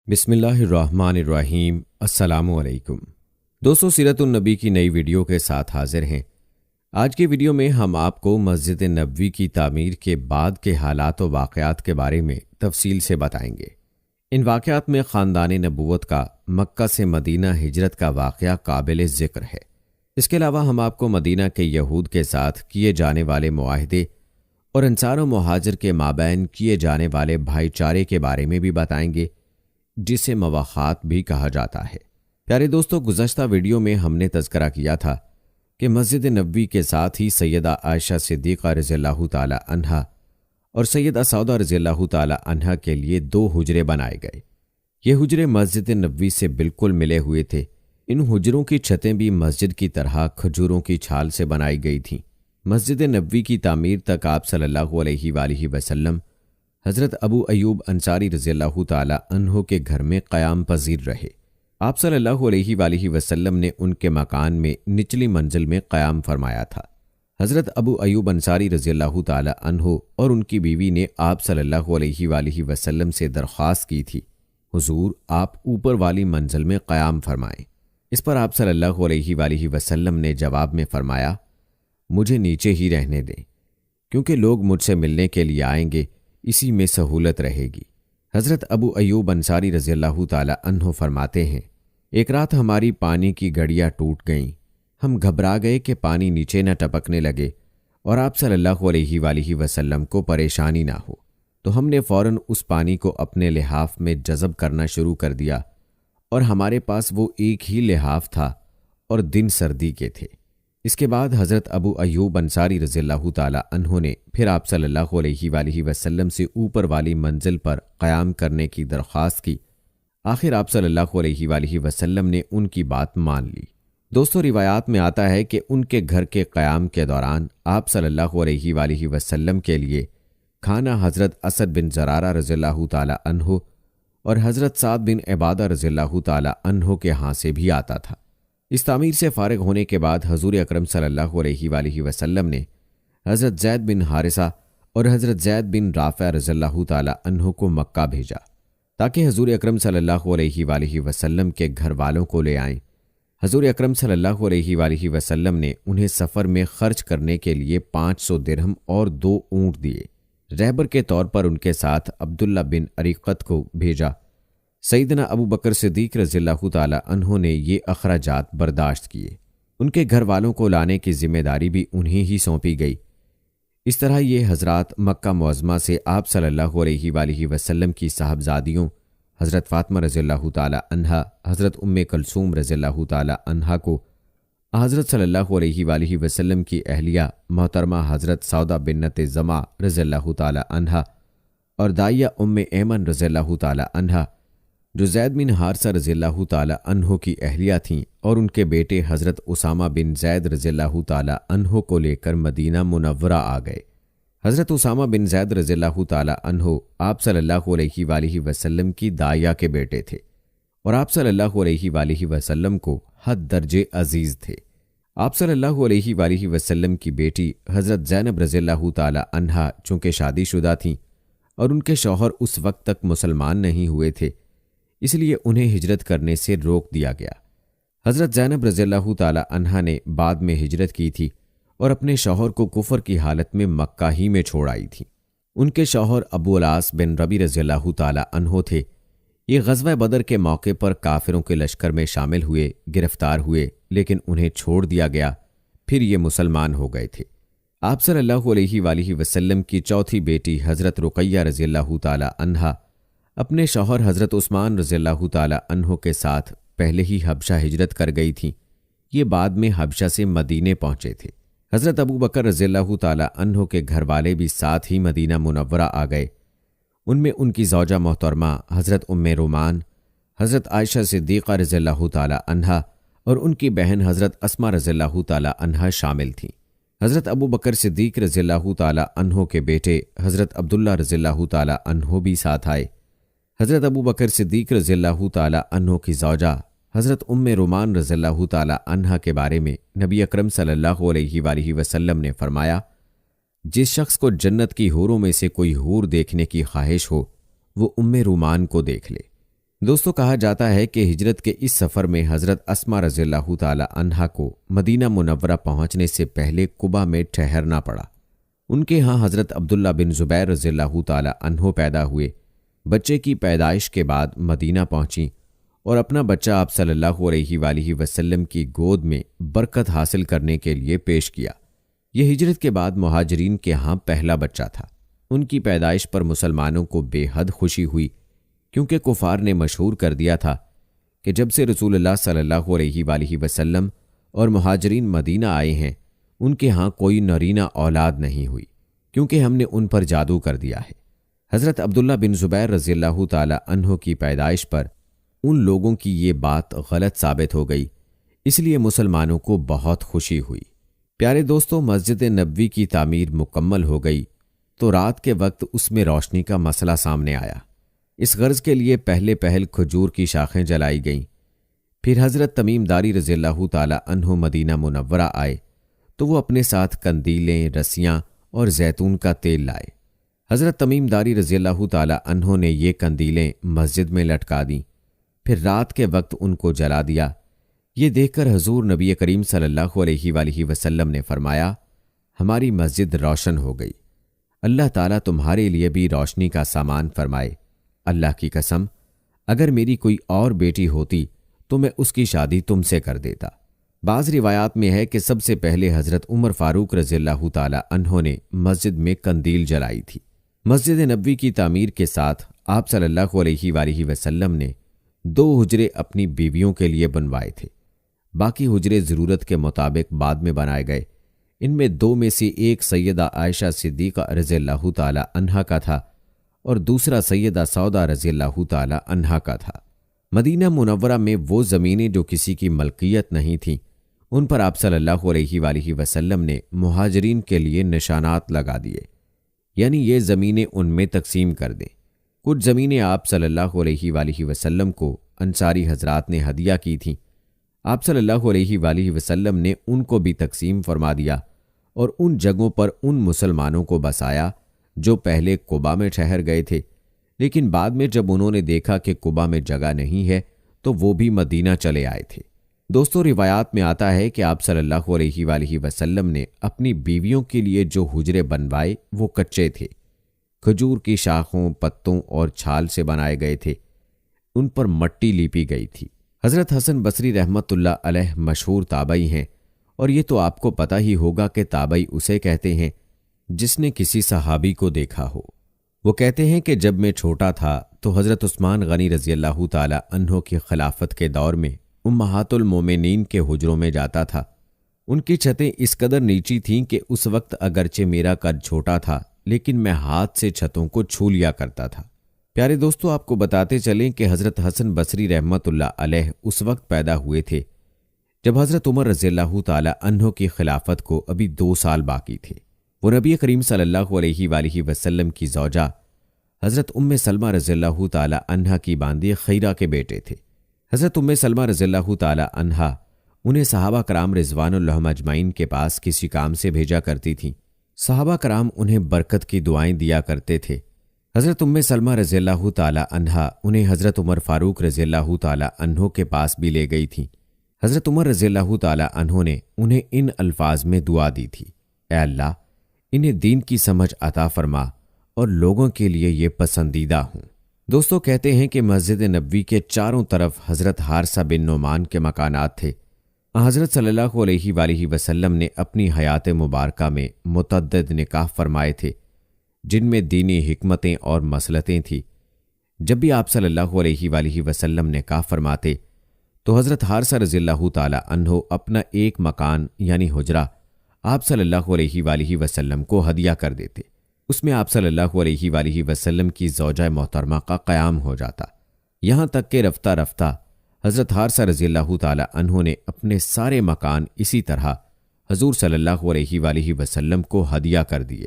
بسم اللہ الرحمن الرحیم۔ السلام علیکم دوستو، سیرت النبی کی نئی ویڈیو کے ساتھ حاضر ہیں۔ آج کی ویڈیو میں ہم آپ کو مسجد نبوی کی تعمیر کے بعد کے حالات و واقعات کے بارے میں تفصیل سے بتائیں گے۔ ان واقعات میں خاندان نبوت کا مکہ سے مدینہ ہجرت کا واقعہ قابل ذکر ہے۔ اس کے علاوہ ہم آپ کو مدینہ کے یہود کے ساتھ کیے جانے والے معاہدے اور انصار و مہاجر کے مابین کیے جانے والے بھائی چارے کے بارے میں بھی بتائیں گے، جسے مواخات بھی کہا جاتا ہے۔ پیارے دوستو، گزشتہ ویڈیو میں ہم نے تذکرہ کیا تھا کہ مسجد نبوی کے ساتھ ہی سیدہ عائشہ صدیقہ رضی اللہ تعالی عنہا اور سیدہ سودا رضی اللہ تعالی عنہا کے لیے 2 حجرے بنائے گئے۔ یہ حجرے مسجد نبوی سے بالکل ملے ہوئے تھے۔ ان حجروں کی چھتیں بھی مسجد کی طرح کھجوروں کی چھال سے بنائی گئی تھیں۔ مسجد نبوی کی تعمیر تک آپ صلی اللہ علیہ وآلہ وسلم حضرت ابو ایوب انصاری رضی اللہ تعالی عنہ کے گھر میں قیام پذیر رہے۔ آپ صلی اللہ علیہ وآلہ وسلم نے ان کے مکان میں نچلی منزل میں قیام فرمایا تھا۔ حضرت ابو ایوب انصاری رضی اللہ تعالی عنہ اور ان کی بیوی نے آپ صلی اللہ علیہ وآلہ وسلم سے درخواست کی تھی، حضور آپ اوپر والی منزل میں قیام فرمائیں۔ اس پر آپ صلی اللہ علیہ وآلہ وسلم نے جواب میں فرمایا، مجھے نیچے ہی رہنے دیں، کیونکہ لوگ مجھ سے ملنے کے لیے آئیں گے، اسی میں سہولت رہے گی۔ حضرت ابو ایوب انصاری رضی اللہ تعالی عنہ فرماتے ہیں، ایک رات ہماری پانی کی گڑیاں ٹوٹ گئیں۔ ہم گھبرا گئے کہ پانی نیچے نہ ٹپکنے لگے اور آپ صلی اللہ علیہ وآلہ وسلم کو پریشانی نہ ہو، تو ہم نے فوراً اس پانی کو اپنے لحاف میں جذب کرنا شروع کر دیا، اور ہمارے پاس وہ ایک ہی لحاف تھا اور دن سردی کے تھے۔ اس کے بعد حضرت ابو ایوب انصاری رضی اللہ تعالی عنہ نے پھر آپ صلی اللہ علیہ وآلہ وسلم سے اوپر والی منزل پر قیام کرنے کی درخواست کی۔ آخر آپ صلی اللہ علیہ وآلہ وسلم نے ان کی بات مان لی۔ دوستو، روایات میں آتا ہے کہ ان کے گھر کے قیام کے دوران آپ صلی اللہ علیہ وآلہ وسلم کے لیے کھانا حضرت اسد بن زرارہ رضی اللہ تعالی عنہ اور حضرت سعد بن عبادہ رضی اللہ تعالی عنہ کے ہاں سے بھی آتا تھا۔ اس تعمیر سے فارغ ہونے کے بعد حضور اکرم صلی اللہ علیہ وآلہ وسلم نے حضرت زید بن حارثہ اور حضرت زید بن رافع رضی اللہ تعالی عنہ کو مکہ بھیجا، تاکہ حضور اکرم صلی اللہ علیہ وآلہ وسلم کے گھر والوں کو لے آئیں۔ حضور اکرم صلی اللہ علیہ وآلہ وسلم نے انہیں سفر میں خرچ کرنے کے لیے 500 درہم اور 2 اونٹ دیے۔ رہبر کے طور پر ان کے ساتھ عبداللہ بن عریقت کو بھیجا۔ سیدنا ابو بکر صدیق رضی اللہ تعالی عنہ نے یہ اخراجات برداشت کیے۔ ان کے گھر والوں کو لانے کی ذمہ داری بھی انہیں ہی سونپی گئی۔ اس طرح یہ حضرات مکہ معظمہ سے آپ صلی اللہ علیہ وآلہ وسلم کی صاحبزادیوں حضرت فاطمہ رضی اللہ تعالی عنہا، حضرت ام کلثوم رضی اللہ تعالی عنہا کو حضرت صلی اللہ علیہ وآلہ وسلم کی اہلیہ محترمہ حضرت سودا بنت زمع رضی اللہ تعالی عنہا اور دائیہ ام ایمن رضی اللہ تعالی عنہا، جو زید بن حارثہ رضی اللہ تعالی عنہ کی اہلیہ تھیں، اور ان کے بیٹے حضرت اسامہ بن زید رضی اللہ تعالی عنہ کو لے کر مدینہ منورہ آ گئے۔ حضرت اسامہ بن زید رضی اللہ تعالی عنہ آپ صلی اللہ علیہ وآلہ وسلم کی دائیہ کے بیٹے تھے، اور آپ صلی اللہ علیہ وآلہ وسلم کو حد درجے عزیز تھے۔ آپ صلی اللہ علیہ وآلہ وسلم کی بیٹی حضرت زینب رضی اللہ تعالی عنہا چونکہ شادی شدہ تھیں اور ان کے شوہر اس وقت تک مسلمان نہیں ہوئے تھے، اس لیے انہیں ہجرت کرنے سے روک دیا گیا۔ حضرت زینب رضی اللہ تعالی عنہا نے بعد میں ہجرت کی تھی اور اپنے شوہر کو کفر کی حالت میں مکہ ہی میں چھوڑ آئی تھی۔ ان کے شوہر ابو العاص بن ربی رضی اللہ تعالی عنہ تھے۔ یہ غزوہ بدر کے موقع پر کافروں کے لشکر میں شامل ہوئے، گرفتار ہوئے، لیکن انہیں چھوڑ دیا گیا، پھر یہ مسلمان ہو گئے تھے۔ آپ صلی اللہ علیہ وآلہ وسلم کی چوتھی بیٹی حضرت رقیہ رضی اللہ تعالی عنہا اپنے شوہر حضرت عثمان رضی اللہ تعالی عنہ کے ساتھ پہلے ہی حبشہ ہجرت کر گئی تھیں۔ یہ بعد میں حبشہ سے مدینے پہنچے تھے۔ حضرت ابو بکر رضی اللہ تعالی عنہ کے گھر والے بھی ساتھ ہی مدینہ منورہ آ گئے۔ ان میں ان کی زوجہ محترمہ حضرت ام رومان، حضرت عائشہ صدیقہ رضی اللہ تعالی عنہا اور ان کی بہن حضرت اسماء رضی اللہ تعالی عنہا شامل تھیں۔ حضرت ابو بکر صدیق رضی اللہ تعالی عنہ کے بیٹے حضرت عبداللہ رضی اللہ تعالی عنہ بھی ساتھ آئے۔ حضرت ابو بکر صدیق رضی اللہ تعالی عنہ کی زوجہ حضرت ام رومان رضی اللہ تعالی عنہا کے بارے میں نبی اکرم صلی اللہ علیہ وآلہ وسلم نے فرمایا، جس شخص کو جنت کی حوروں میں سے کوئی حور دیکھنے کی خواہش ہو، وہ ام رومان کو دیکھ لے۔ دوستو کہا جاتا ہے کہ ہجرت کے اس سفر میں حضرت اسما رضی اللہ تعالی عنہا کو مدینہ منورہ پہنچنے سے پہلے قباء میں ٹھہرنا پڑا۔ ان کے ہاں حضرت عبداللہ بن زبیر رضی اللہ تعالی عنہ پیدا ہوئے۔ بچے کی پیدائش کے بعد مدینہ پہنچیں اور اپنا بچہ آپ صلی اللہ علیہ وآلہ وسلم کی گود میں برکت حاصل کرنے کے لیے پیش کیا۔ یہ ہجرت کے بعد مہاجرین کے ہاں پہلا بچہ تھا۔ ان کی پیدائش پر مسلمانوں کو بے حد خوشی ہوئی، کیونکہ کفار نے مشہور کر دیا تھا کہ جب سے رسول اللہ صلی اللہ علیہ وآلہ وسلم اور مہاجرین مدینہ آئے ہیں ان کے ہاں کوئی نرینہ اولاد نہیں ہوئی، کیونکہ ہم نے ان پر جادو کر دیا ہے۔ حضرت عبداللہ بن زبیر رضی اللہ تعالی عنہ کی پیدائش پر ان لوگوں کی یہ بات غلط ثابت ہو گئی، اس لیے مسلمانوں کو بہت خوشی ہوئی۔ پیارے دوستو، مسجد نبوی کی تعمیر مکمل ہو گئی تو رات کے وقت اس میں روشنی کا مسئلہ سامنے آیا۔ اس غرض کے لیے پہل کھجور کی شاخیں جلائی گئیں۔ پھر حضرت تمیم داری رضی اللہ تعالی عنہ مدینہ منورہ آئے تو وہ اپنے ساتھ قندیلیں، رسیاں اور زیتون کا تیل لائے۔ حضرت تمیم داری رضی اللہ تعالی عنہ نے یہ قندیلیں مسجد میں لٹکا دیں، پھر رات کے وقت ان کو جلا دیا۔ یہ دیکھ کر حضور نبی کریم صلی اللہ علیہ وآلہ وسلم نے فرمایا، ہماری مسجد روشن ہو گئی، اللہ تعالیٰ تمہارے لیے بھی روشنی کا سامان فرمائے۔ اللہ کی قسم، اگر میری کوئی اور بیٹی ہوتی تو میں اس کی شادی تم سے کر دیتا۔ بعض روایات میں ہے کہ سب سے پہلے حضرت عمر فاروق رضی اللہ تعالی عنہ نے مسجد میں قندیل جلائی تھی۔ مسجد نبوی کی تعمیر کے ساتھ آپ صلی اللہ علیہ وآلہ وسلم نے 2 حجرے اپنی بیویوں کے لیے بنوائے تھے، باقی حجرے ضرورت کے مطابق بعد میں بنائے گئے۔ ان میں 2 میں سے ایک سیدہ عائشہ صدیقہ رضی اللہ تعالی عنہا کا تھا اور دوسرا سیدہ سودا رضی اللہ تعالی عنہا کا تھا۔ مدینہ منورہ میں وہ زمینیں جو کسی کی ملکیت نہیں تھیں، ان پر آپ صلی اللہ علیہ وآلہ وسلم نے مہاجرین کے لیے نشانات لگا دیے، یعنی یہ زمینیں ان میں تقسیم کر دیں۔ کچھ زمینیں آپ صلی اللہ علیہ وآلہ وسلم کو انصاری حضرات نے ہدیہ کی تھیں، آپ صلی اللہ علیہ وآلہ وسلم نے ان کو بھی تقسیم فرما دیا اور ان جگہوں پر ان مسلمانوں کو بسایا جو پہلے قباء میں ٹھہر گئے تھے، لیکن بعد میں جب انہوں نے دیکھا کہ قباء میں جگہ نہیں ہے تو وہ بھی مدینہ چلے آئے تھے۔ دوستو، روایات میں آتا ہے کہ آپ صلی اللہ علیہ وآلہ وسلم نے اپنی بیویوں کے لیے جو حجرے بنوائے وہ کچے تھے، کھجور کی شاخوں، پتوں اور چھال سے بنائے گئے تھے، ان پر مٹی لیپی گئی تھی۔ حضرت حسن بصری رحمت اللہ علیہ مشہور تابعی ہیں، اور یہ تو آپ کو پتہ ہی ہوگا کہ تابعی اسے کہتے ہیں جس نے کسی صحابی کو دیکھا ہو۔ وہ کہتے ہیں کہ جب میں چھوٹا تھا تو حضرت عثمان غنی رضی اللہ تعالی عنہ کی خلافت کے دور میں امہات المومنین کے حجروں میں جاتا تھا۔ ان کی چھتیں اس قدر نیچی تھیں کہ اس وقت اگرچہ میرا قد چھوٹا تھا لیکن میں ہاتھ سے چھتوں کو چھو لیا کرتا تھا۔ پیارے دوستو، آپ کو بتاتے چلیں کہ حضرت حسن بصری رحمت اللہ علیہ اس وقت پیدا ہوئے تھے جب حضرت عمر رضی اللہ تعالی عنہ کی خلافت کو ابھی 2 سال باقی تھے۔ وہ نبی کریم صلی اللہ علیہ وآلہ وسلم کی زوجہ حضرت ام سلمہ رضی اللہ تعالی عنہا کی باندی خیرہ کے بیٹے تھے۔ حضرت ام سلمہ رضی اللہ تعالی عنہا انہیں صحابہ کرام رضوان اللہ اجمعین کے پاس کسی کام سے بھیجا کرتی تھیں۔ صحابہ کرام انہیں برکت کی دعائیں دیا کرتے تھے۔ حضرت ام سلمہ رضی اللہ تعالی عنہا انہیں حضرت عمر فاروق رضی اللہ تعالی عنہ کے پاس بھی لے گئی تھیں۔ حضرت عمر رضی اللہ تعالی عنہ نے انہیں ان الفاظ میں دعا دی تھی، اے اللہ، انہیں دین کی سمجھ عطا فرما اور لوگوں کے لیے یہ پسندیدہ ہوں۔ دوستو، کہتے ہیں کہ مسجد نبوی کے چاروں طرف حضرت حارثہ بن نعمان کے مکانات تھے۔ حضرت صلی اللہ علیہ وآلہ وسلم نے اپنی حیات مبارکہ میں متعدد نکاح فرمائے تھے، جن میں دینی حکمتیں اور مصلحتیں تھیں۔ جب بھی آپ صلی اللہ علیہ وآلہ وسلم نکاح فرماتے تو حضرت حارثہ رضی اللہ تعالی عنہ اپنا ایک مکان یعنی حجرہ آپ صلی اللہ علیہ وآلہ وسلم کو ہدیہ کر دیتے۔ اس میں آپ صلی اللہ علیہ وآلہ وسلم کی زوجہ محترمہ کا قیام ہو جاتا، یہاں تک کہ رفتہ رفتہ حضرت حارثہ رضی اللہ تعالی عنہ نے اپنے سارے مکان اسی طرح حضور صلی اللہ علیہ وآلہ وسلم کو ہدیہ کر دیے۔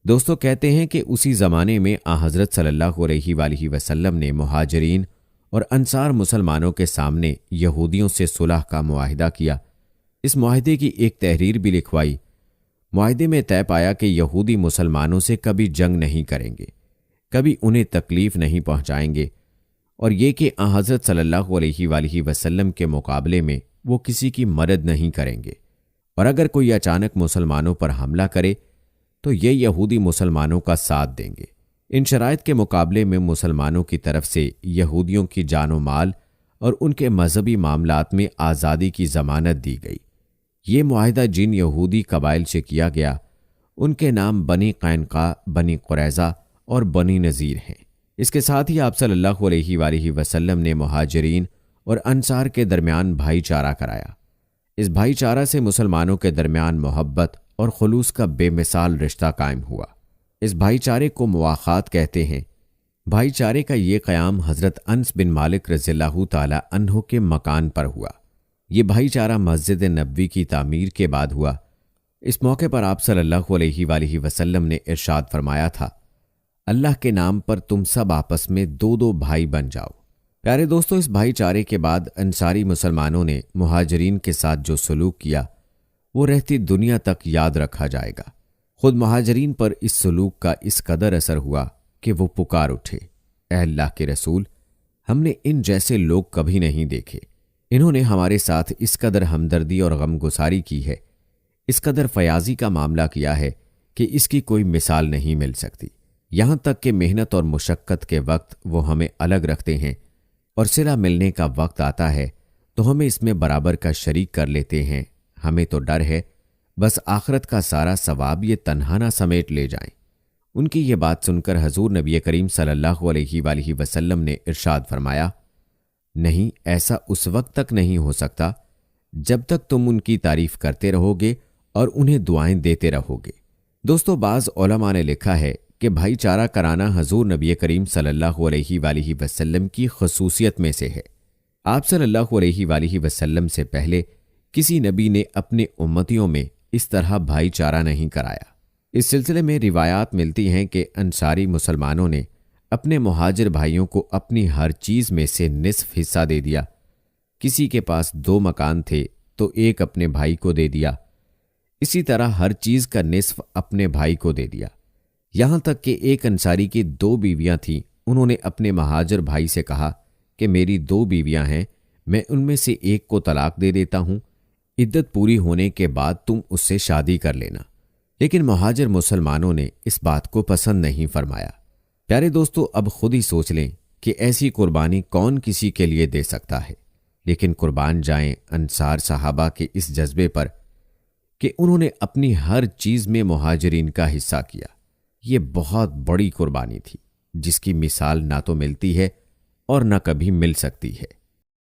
دوستو، کہتے ہیں کہ اسی زمانے میں حضرت صلی اللہ علیہ وآلہ وسلم نے مہاجرین اور انصار مسلمانوں کے سامنے یہودیوں سے صلح کا معاہدہ کیا۔ اس معاہدے کی ایک تحریر بھی لکھوائی۔ معاہدے میں طے پایا کہ یہودی مسلمانوں سے کبھی جنگ نہیں کریں گے، کبھی انہیں تکلیف نہیں پہنچائیں گے، اور یہ کہ حضرت صلی اللہ علیہ وآلہ وسلم کے مقابلے میں وہ کسی کی مدد نہیں کریں گے، اور اگر کوئی اچانک مسلمانوں پر حملہ کرے تو یہ یہودی مسلمانوں کا ساتھ دیں گے۔ ان شرائط کے مقابلے میں مسلمانوں کی طرف سے یہودیوں کی جان و مال اور ان کے مذہبی معاملات میں آزادی کی ضمانت دی گئی۔ یہ معاہدہ جن یہودی قبائل سے کیا گیا ان کے نام بنی قینقاع، بنی قریظہ اور بنی نذیر ہیں۔ اس کے ساتھ ہی آپ صلی اللہ علیہ وآلہ وسلم نے مہاجرین اور انصار کے درمیان بھائی چارہ کرایا۔ اس بھائی چارہ سے مسلمانوں کے درمیان محبت اور خلوص کا بے مثال رشتہ قائم ہوا۔ اس بھائی چارے کو مواخات کہتے ہیں۔ بھائی چارے کا یہ قیام حضرت انس بن مالک رضی اللہ تعالی عنہ کے مکان پر ہوا۔ یہ بھائی چارہ مسجد نبوی کی تعمیر کے بعد ہوا۔ اس موقع پر آپ صلی اللہ علیہ وآلہ وسلم نے ارشاد فرمایا تھا، اللہ کے نام پر تم سب آپس میں دو دو بھائی بن جاؤ۔ پیارے دوستو، اس بھائی چارے کے بعد انصاری مسلمانوں نے مہاجرین کے ساتھ جو سلوک کیا وہ رہتی دنیا تک یاد رکھا جائے گا۔ خود مہاجرین پر اس سلوک کا اس قدر اثر ہوا کہ وہ پکار اٹھے، اے اللہ کے رسول، ہم نے ان جیسے لوگ کبھی نہیں دیکھے۔ انہوں نے ہمارے ساتھ اس قدر ہمدردی اور غم گساری کی ہے، اس قدر فیاضی کا معاملہ کیا ہے کہ اس کی کوئی مثال نہیں مل سکتی۔ یہاں تک کہ محنت اور مشقت کے وقت وہ ہمیں الگ رکھتے ہیں، اور صلہ ملنے کا وقت آتا ہے تو ہمیں اس میں برابر کا شریک کر لیتے ہیں۔ ہمیں تو ڈر ہے بس آخرت کا سارا ثواب یہ تنہا نہ سمیٹ لے جائیں۔ ان کی یہ بات سن کر حضور نبی کریم صلی اللہ علیہ وآلہ وسلم نے ارشاد فرمایا، نہیں، ایسا اس وقت تک نہیں ہو سکتا جب تک تم ان کی تعریف کرتے رہو گے اور انہیں دعائیں دیتے رہو گے۔ دوستو، بعض علماء نے لکھا ہے کہ بھائی چارہ کرانا حضور نبی کریم صلی اللہ علیہ وآلہ وسلم کی خصوصیت میں سے ہے۔ آپ صلی اللہ علیہ وآلہ وسلم سے پہلے کسی نبی نے اپنے امتیوں میں اس طرح بھائی چارہ نہیں کرایا۔ اس سلسلے میں روایات ملتی ہیں کہ انصاری مسلمانوں نے اپنے مہاجر بھائیوں کو اپنی ہر چیز میں سے نصف حصہ دے دیا۔ کسی کے پاس 2 مکان تھے تو ایک اپنے بھائی کو دے دیا، اسی طرح ہر چیز کا نصف اپنے بھائی کو دے دیا۔ یہاں تک کہ ایک انصاری کی 2 بیویاں تھیں، انہوں نے اپنے مہاجر بھائی سے کہا کہ میری 2 بیویاں ہیں، میں ان میں سے ایک کو طلاق دے دیتا ہوں، عدت پوری ہونے کے بعد تم اس سے شادی کر لینا۔ لیکن مہاجر مسلمانوں نے اس بات کو پسند نہیں فرمایا۔ پیارے دوستو، اب خود ہی سوچ لیں کہ ایسی قربانی کون کسی کے لیے دے سکتا ہے، لیکن قربان جائیں انصار صحابہ کے اس جذبے پر کہ انہوں نے اپنی ہر چیز میں مہاجرین کا حصہ کیا۔ یہ بہت بڑی قربانی تھی جس کی مثال نہ تو ملتی ہے اور نہ کبھی مل سکتی ہے۔